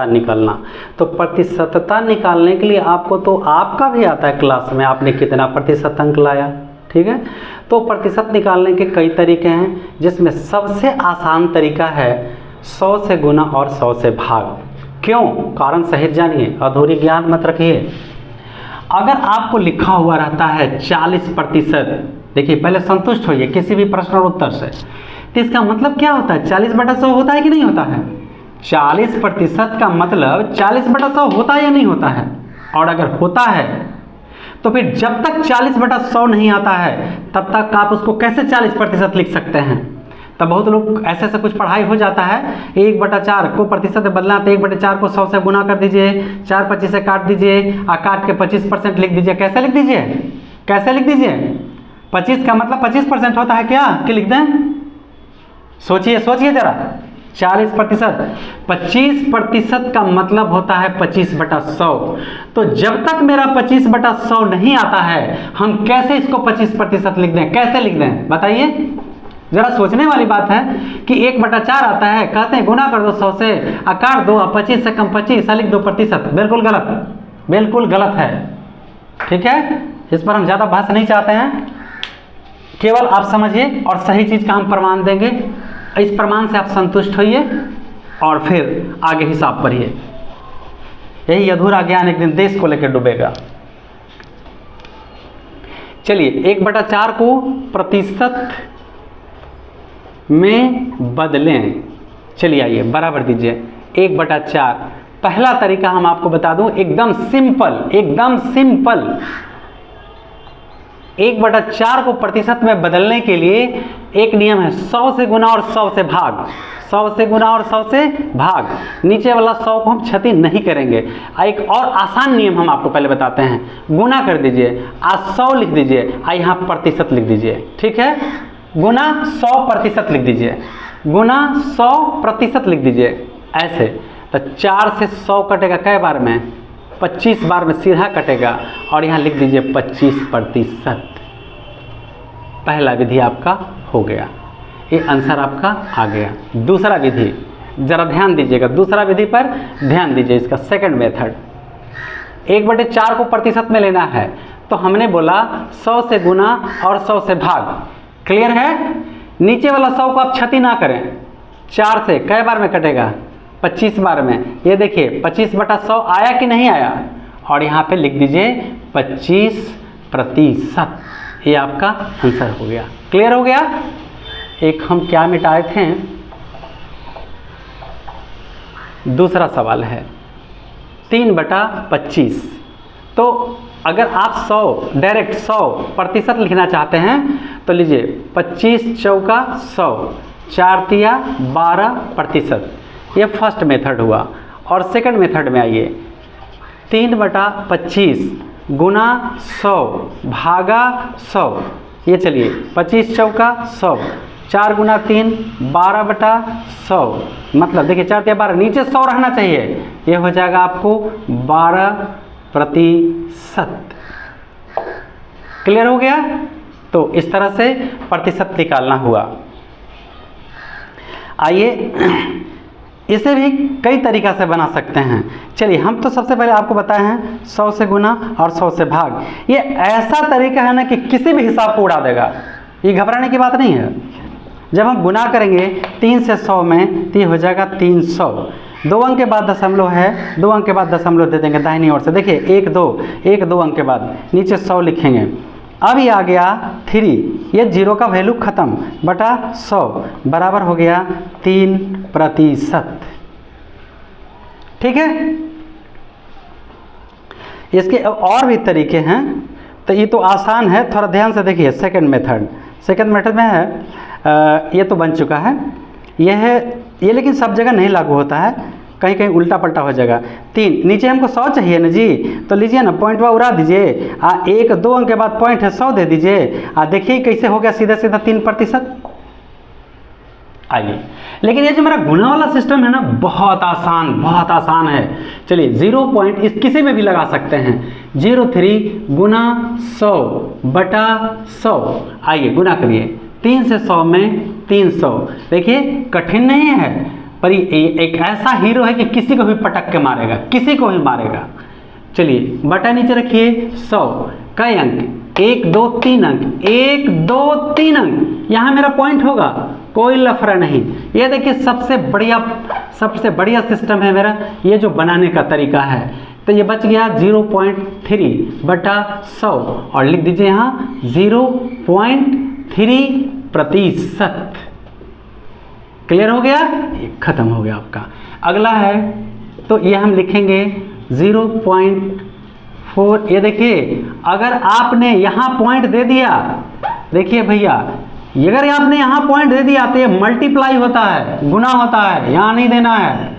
निकालना। तो प्रतिशतता निकालने के लिए आपको तो आपका भी आता है क्लास में, आपने कितना प्रतिशत अंक लाया, ठीक है। तो प्रतिशत निकालने के कई तरीके हैं, जिसमें सबसे आसान तरीका है 100 से गुना और 100 से भाग। क्यों? कारण सहित जानिए, अधूरी ज्ञान मत रखिए। अगर आपको लिखा हुआ रहता है 40%, देखिए पहले संतुष्ट होइए किसी भी प्रश्न और उत्तर से, तो इसका मतलब क्या होता है? 40/100 होता है कि नहीं होता है? 40% का मतलब 40/100 होता है या नहीं होता है? और अगर होता है तो फिर जब तक 40/100 नहीं आता है तब तक आप उसको कैसे 40% लिख सकते हैं? तब बहुत लोग ऐसे कुछ पढ़ाई हो जाता है, 1/4 को प्रतिशत में बदलना, तो 1/4 को 100 से गुना कर दीजिए, 4 25 से काट दीजिए, और काट के 25% लिख दीजिए। कैसे लिख दीजिए? कैसे लिख दीजिए? 25 का मतलब 25% होता है क्या कि लिख दें? सोचिए सोचिए जरा। 40%, 25% का मतलब होता है 25/100। तो जब तक मेरा 25/100 नहीं आता है, हम कैसे इसको 25% लिख दें? कैसे लिख दें बताइए? जरा सोचने वाली बात है कि 1/4 आता है, कहते हैं गुना कर दो 100 से, काट दो, 25 से कम 25 लिख दो प्रतिशत। बिल्कुल गलत, बिल्कुल गलत है, ठीक है। इस पर हम ज़्यादा बहस नहीं चाहते हैं, केवल आप समझिए और सही चीज़ का हम प्रमाण देंगे। इस प्रमाण से आप संतुष्ट होइए और फिर आगे हिसाब पढ़िए। यही अधूरा ज्ञान एक दिन देश को लेकर डूबेगा। चलिए 1/4 को प्रतिशत में बदलें। चलिए आइए बराबर दीजिए 1/4। पहला तरीका हम आपको बता दूं, एकदम सिंपल, एकदम सिंपल। 1/4 को प्रतिशत में बदलने के लिए एक नियम है, 100 से गुना और 100 से भाग। 100 से गुना और 100 से भाग। नीचे वाला 100 को हम क्षति नहीं करेंगे। एक और आसान नियम हम आपको पहले बताते हैं, गुना कर दीजिए, आज 100 लिख दीजिए, यहाँ प्रतिशत लिख दीजिए, ठीक है। गुना 100% लिख दीजिए, गुना 100% लिख दीजिए, ऐसे। तो 4 से 100 कटेगा कै बार में? 25 बार में सीधा कटेगा, और यहाँ लिख दीजिए 25%। पहला विधि आपका हो गया, ये आंसर आपका आ गया। दूसरा विधि जरा ध्यान दीजिएगा, दूसरा विधि पर ध्यान दीजिए। इसका सेकंड मेथड, 1/4 को प्रतिशत में लेना है, तो हमने बोला 100 से गुना और 100 से भाग। क्लियर है? नीचे वाला 100 को आप क्षति ना करें, 4 से कै बार में कटेगा? 25 बार में। ये देखिए 25/100 आया कि नहीं आया, और यहाँ पे लिख दीजिए 25%। ये आपका आंसर हो गया। क्लियर हो गया? एक हम क्या मिटाए थे, दूसरा सवाल है 3/25। तो अगर आप 100 डायरेक्ट 100% लिखना चाहते हैं तो लीजिए 25 चौका 100, 4 तिया 12%। ये फर्स्ट मेथड हुआ। और सेकंड मेथड में आइए, 3/25 गुना 100 भागा 100। ये चलिए 25 चौका 100, 4 गुना 3 12/100। मतलब देखिए 4 तिया 12, नीचे 100 रहना चाहिए, ये हो जाएगा आपको 12%। क्लियर हो गया? तो इस तरह से प्रतिशत निकालना हुआ। आइए इसे भी कई तरीक़ा से बना सकते हैं। चलिए हम तो सबसे पहले आपको बताए हैं 100 से गुना और 100 से भाग। ये ऐसा तरीका है ना कि किसी भी हिसाब को उड़ा देगा, ये घबराने की बात नहीं है। जब हम गुना करेंगे 3 से 100 में, तो ये हो जाएगा 300। 2 अंक के बाद दशमलव है, 2 अंक के बाद दशमलव दे देंगे दाहिनी ओर से। देखिए 1 2 अंक के बाद नीचे 100 लिखेंगे। अब ये आ गया 3, ये 0 का वैल्यू खत्म, बटा 100 बराबर हो गया 3%। ठीक है? इसके और भी तरीके हैं, तो ये तो आसान है, थोड़ा ध्यान से देखिए। सेकंड मेथड में है, ये तो बन चुका है, ये लेकिन सब जगह नहीं लागू होता है, कहीं कहीं उल्टा पलटा हो जाएगा। 3 नीचे हमको 100 चाहिए ना जी, तो लीजिए ना पॉइंट वह उड़ा दीजिए, 1 2 अंक के बाद पॉइंट है 100 दे दीजिए। देखिए कैसे हो गया सीधा सीधा 3%। आइए, लेकिन ये जो मेरा गुना वाला सिस्टम है ना, बहुत आसान है। चलिए 0 पॉइंट इस किसी में भी लगा सकते हैं। 03 गुना 100 बटा 100। आइए गुना करिए, 3 से 100 में 300। देखिए कठिन नहीं है, पर ये एक ऐसा हीरो है कि किसी को भी पटक के मारेगा, किसी को भी मारेगा। चलिए बटा नीचे रखिए 100, कई अंक 1 2 3 अंक, 1 2 3 अंक, यहाँ मेरा पॉइंट होगा, कोई लफड़ा नहीं। ये देखिए सबसे बढ़िया सिस्टम है मेरा, ये जो बनाने का तरीका है। तो ये बच गया 0.3 बटा 100 और लिख दीजिए यहाँ 0.3%। क्लियर हो गया, ये खत्म हो गया आपका। अगला है तो ये हम लिखेंगे 0.4। ये देखिए अगर आपने यहाँ पॉइंट दे दिया, देखिए भैया अगर आपने यहाँ पॉइंट दे दिया तो ये मल्टीप्लाई होता है, गुना होता है, यहाँ नहीं देना है।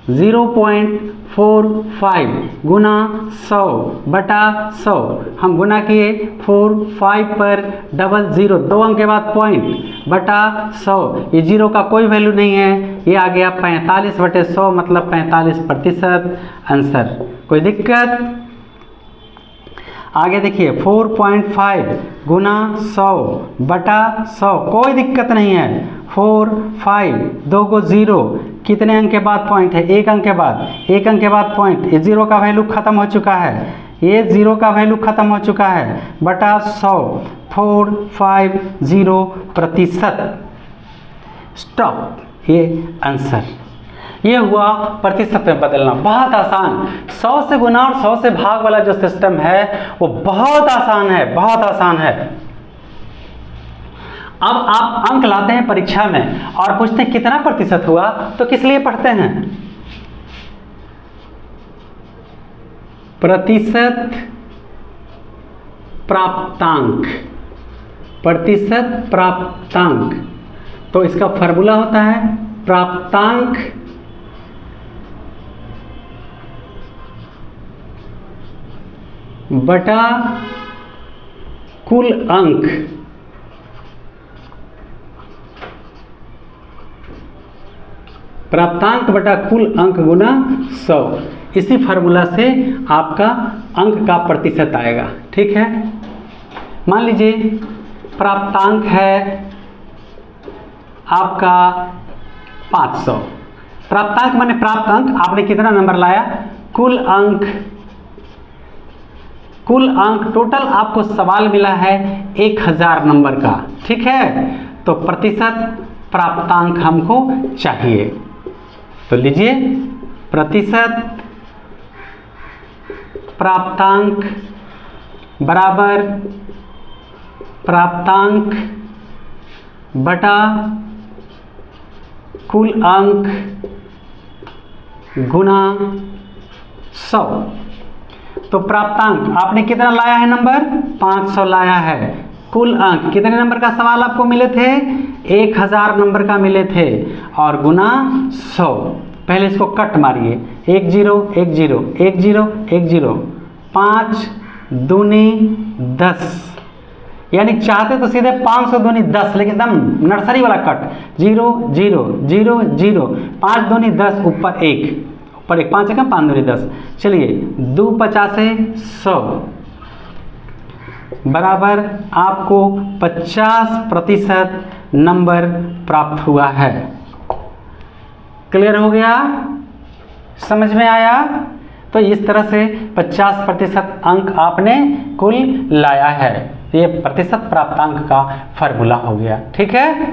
0.45 गुना 100 बटा 100, हम गुना किए 4 5 पर 00 2 अंक के बाद पॉइंट बटा 100, ये जीरो का कोई वैल्यू नहीं है, ये आ गया 45/100 मतलब 45% आंसर। कोई दिक्कत? आगे देखिए 4.5 गुना 100 बटा 100, कोई दिक्कत नहीं है। 4 5 2 को 0, कितने अंक के बाद पॉइंट है? 1 अंक के बाद, 1 अंक के बाद पॉइंट, ये जीरो का वैल्यू खत्म हो चुका है, ये जीरो का वैल्यू खत्म हो चुका है, बटा 100 450%। स्टॉप, ये आंसर। ये हुआ प्रतिशत में बदलना, बहुत आसान। 100 से गुना और 100 से भाग वाला जो सिस्टम है वो बहुत आसान है, बहुत आसान है। अब आप अंक लाते हैं परीक्षा में और पूछते हैं कितना प्रतिशत हुआ, तो किस लिए पढ़ते हैं? प्रतिशत प्राप्तांक, प्रतिशत प्राप्तांक। तो इसका फॉर्मूला होता है प्राप्तांक बटा कुल अंक, प्राप्तांक बटा कुल अंक गुना 100। इसी फार्मूला से आपका अंक का प्रतिशत आएगा। ठीक है, मान लीजिए प्राप्तांक है आपका 500। प्राप्तांक माने प्राप्त अंक, आपने कितना नंबर लाया? कुल अंक, कुल अंक टोटल आपको सवाल मिला है 1000 नंबर का। ठीक है, तो प्रतिशत प्राप्तांक हमको चाहिए, तो लीजिए प्रतिशत प्राप्तांक बराबर प्राप्तांक बटा कुल अंक गुना 100। तो प्राप्तांक आपने कितना लाया है नंबर? 500 लाया है। कुल अंक कितने नंबर का सवाल आपको मिले थे? 1000 नंबर का मिले थे, और गुना 100। पहले इसको कट मारिए, 1 0 1 0 1 0 1 0, 5 दूनी 10, यानी चाहते तो सीधे 500 दूनी 10, लेकिन एकदम नर्सरी वाला कट 0 0 0 0, 5 दूनी 10 ऊपर 1, ऊपर 1 5 1 5 दूनी 10। चलिए 2 50 100 बराबर आपको 50% नंबर प्राप्त हुआ है। क्लियर हो गया? समझ में आया? तो इस तरह से 50% अंक आपने कुल लाया है। ये प्रतिशत प्राप्तांक का फार्मूला हो गया। ठीक है,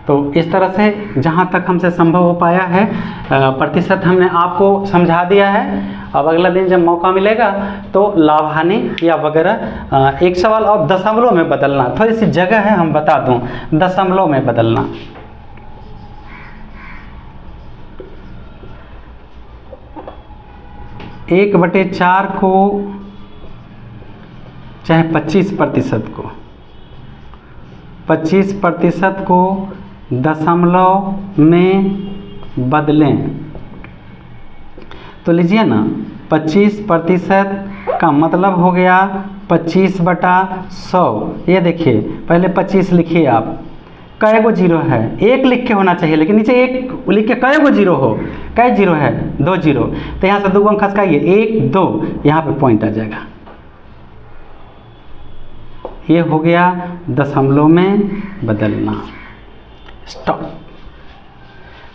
तो इस तरह से जहाँ तक हमसे संभव हो पाया है प्रतिशत हमने आपको समझा दिया है। अब अगला दिन जब मौका मिलेगा तो लाभ हानि या वगैरह एक सवाल और दशमलव में बदलना, थोड़ी सी जगह है हम बता दूं, दशमलव में बदलना। 1/4 को चाहे 25% को, 25% को दशमलव में बदलें, तो लीजिए ना 25% का मतलब हो गया 25/100। ये देखिए पहले 25 लिखिए आप, कै गो जीरो है? 1 लिख के होना चाहिए, लेकिन नीचे 1 लिख के कै गो जीरो हो? कै जीरो है? 2 जीरो। तो यहाँ से 2 अंक खसकाइए, 1 2, यहाँ पे पॉइंट आ जाएगा। ये हो गया दशमलव में बदलना। स्टॉप।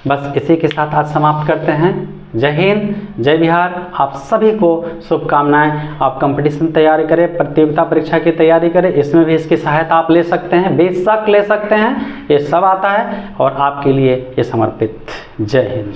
बस इसी के साथ आज समाप्त करते हैं। जय हिंद, जय बिहार। आप सभी को शुभकामनाएं। आप कंपटीशन तैयारी करें, प्रतियोगिता परीक्षा की तैयारी करें, इसमें भी इसकी सहायता आप ले सकते हैं, बेशक ले सकते हैं, ये सब आता है और आपके लिए ये समर्पित। जय हिंद।